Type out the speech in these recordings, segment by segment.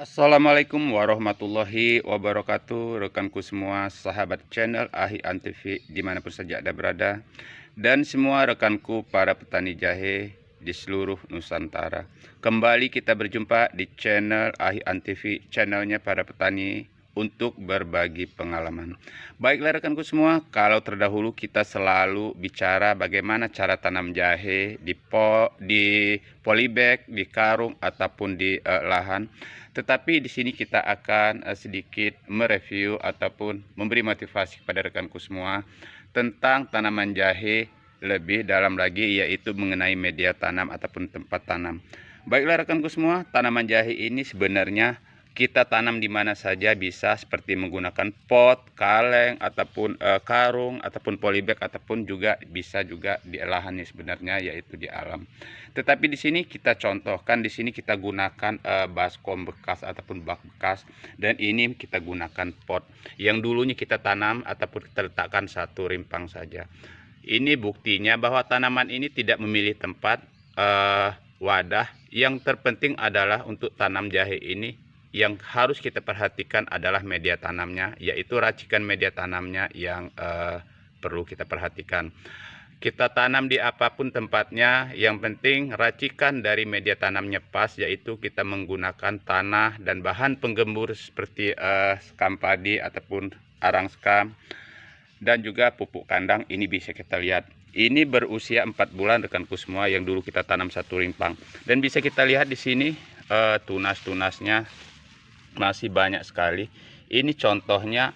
Assalamualaikum warahmatullahi wabarakatuh. Rekanku semua, sahabat channel Ahi Antv dimanapun saja Anda berada, dan semua rekanku para petani jahe di seluruh Nusantara. Kembali kita berjumpa di channel Ahi Antv, channelnya para petani untuk berbagi pengalaman. Baiklah rekanku semua, kalau terdahulu kita selalu bicara bagaimana cara tanam jahe di polybag, di karung ataupun di lahan. Tetapi di sini kita akan sedikit mereview ataupun memberi motivasi kepada rekanku semua tentang tanaman jahe lebih dalam lagi, yaitu mengenai media tanam ataupun tempat tanam. Baiklah rekanku semua, tanaman jahe ini sebenarnya kita tanam di mana saja bisa, seperti menggunakan pot, kaleng, ataupun karung, ataupun polybag, ataupun juga bisa juga di lahannya sebenarnya, yaitu di alam. Tetapi di sini kita contohkan, di sini kita gunakan baskom bekas ataupun bak bekas, dan ini kita gunakan pot yang dulunya kita tanam ataupun kita letakkan satu rimpang saja. Ini buktinya bahwa tanaman ini tidak memilih tempat, wadah. Yang terpenting adalah untuk tanam jahe ini yang harus kita perhatikan adalah media tanamnya, yaitu racikan media tanamnya yang perlu kita perhatikan. Kita tanam di apapun tempatnya, yang penting racikan dari media tanamnya pas, yaitu kita menggunakan tanah dan bahan penggembur seperti skam padi ataupun arang skam, dan juga pupuk kandang. Ini bisa kita lihat, ini berusia 4 bulan rekanku semua, yang dulu kita tanam satu rimpang, dan bisa kita lihat di sini tunas-tunasnya masih banyak sekali. Ini contohnya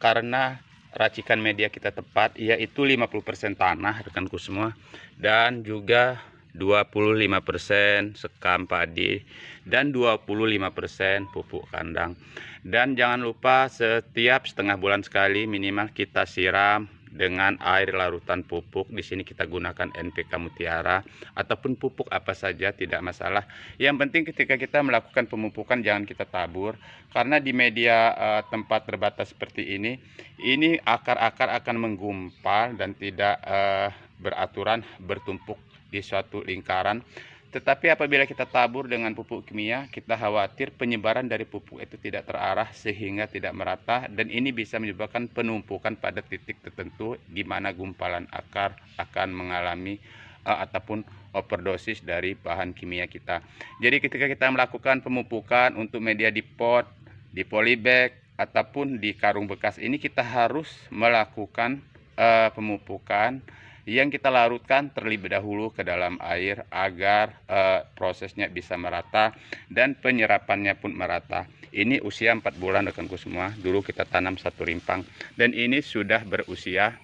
karena racikan media kita tepat, yaitu 50% tanah rekanku semua, dan juga 25% sekam padi, dan 25% pupuk kandang. Dan jangan lupa setiap setengah bulan sekali minimal kita siram dengan air larutan pupuk. Di sini kita gunakan NPK Mutiara ataupun pupuk apa saja, tidak masalah. Yang penting ketika kita melakukan pemupukan jangan kita tabur, karena di media tempat terbatas seperti ini akar-akar akan menggumpal dan tidak beraturan, bertumpuk di suatu lingkaran. Tetapi apabila kita tabur dengan pupuk kimia, kita khawatir penyebaran dari pupuk itu tidak terarah sehingga tidak merata, dan ini bisa menyebabkan penumpukan pada titik tertentu di mana gumpalan akar akan mengalami ataupun overdosis dari bahan kimia kita. Jadi ketika kita melakukan pemupukan untuk media di pot, di polybag, ataupun di karung bekas, ini kita harus melakukan pemupukan yang kita larutkan terlebih dahulu ke dalam air agar prosesnya bisa merata dan penyerapannya pun merata. Ini usia 4 bulan rekanku semua, dulu kita tanam satu rimpang, dan ini sudah berusia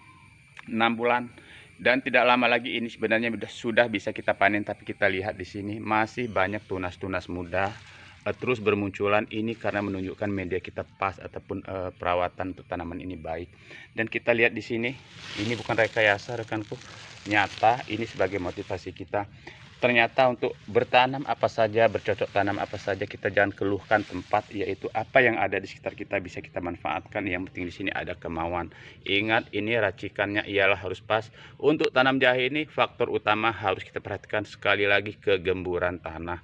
6 bulan, dan tidak lama lagi ini sebenarnya sudah bisa kita panen. Tapi kita lihat di sini masih banyak tunas-tunas muda terus bermunculan. Ini karena menunjukkan media kita pas ataupun perawatan untuk tanaman ini baik. Dan kita lihat di sini, ini bukan rekayasa rekanku, nyata. Ini sebagai motivasi kita. Ternyata untuk bertanam apa saja, bercocok tanam apa saja, kita jangan keluhkan tempat, yaitu apa yang ada di sekitar kita bisa kita manfaatkan. Yang penting di sini ada kemauan. Ingat, ini racikannya ialah harus pas. Untuk tanam jahe ini faktor utama harus kita perhatikan sekali lagi, kegemburan tanah.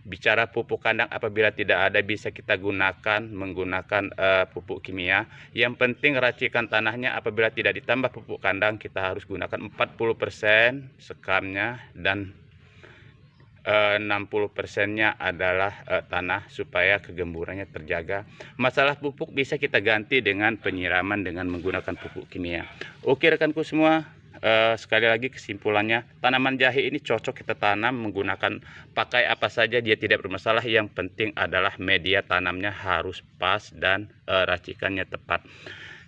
Bicara pupuk kandang, apabila tidak ada bisa kita menggunakan pupuk kimia. Yang penting racikan tanahnya. Apabila tidak ditambah pupuk kandang, kita harus gunakan 40% sekamnya, dan 60%-nya adalah tanah, supaya kegemburannya terjaga. Masalah pupuk bisa kita ganti dengan penyiraman dengan menggunakan pupuk kimia. Oke rekanku semua, sekali lagi kesimpulannya, tanaman jahe ini cocok kita tanam menggunakan pakai apa saja, dia tidak bermasalah. Yang penting adalah media tanamnya harus pas dan racikannya tepat.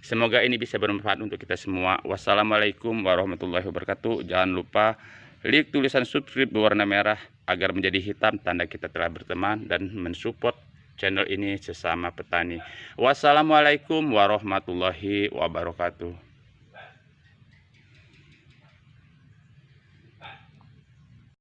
Semoga ini bisa bermanfaat untuk kita semua. Wassalamualaikum warahmatullahi wabarakatuh. Jangan lupa klik tulisan subscribe berwarna merah agar menjadi hitam, tanda kita telah berteman dan mensupport channel ini sesama petani. Wassalamualaikum warahmatullahi wabarakatuh.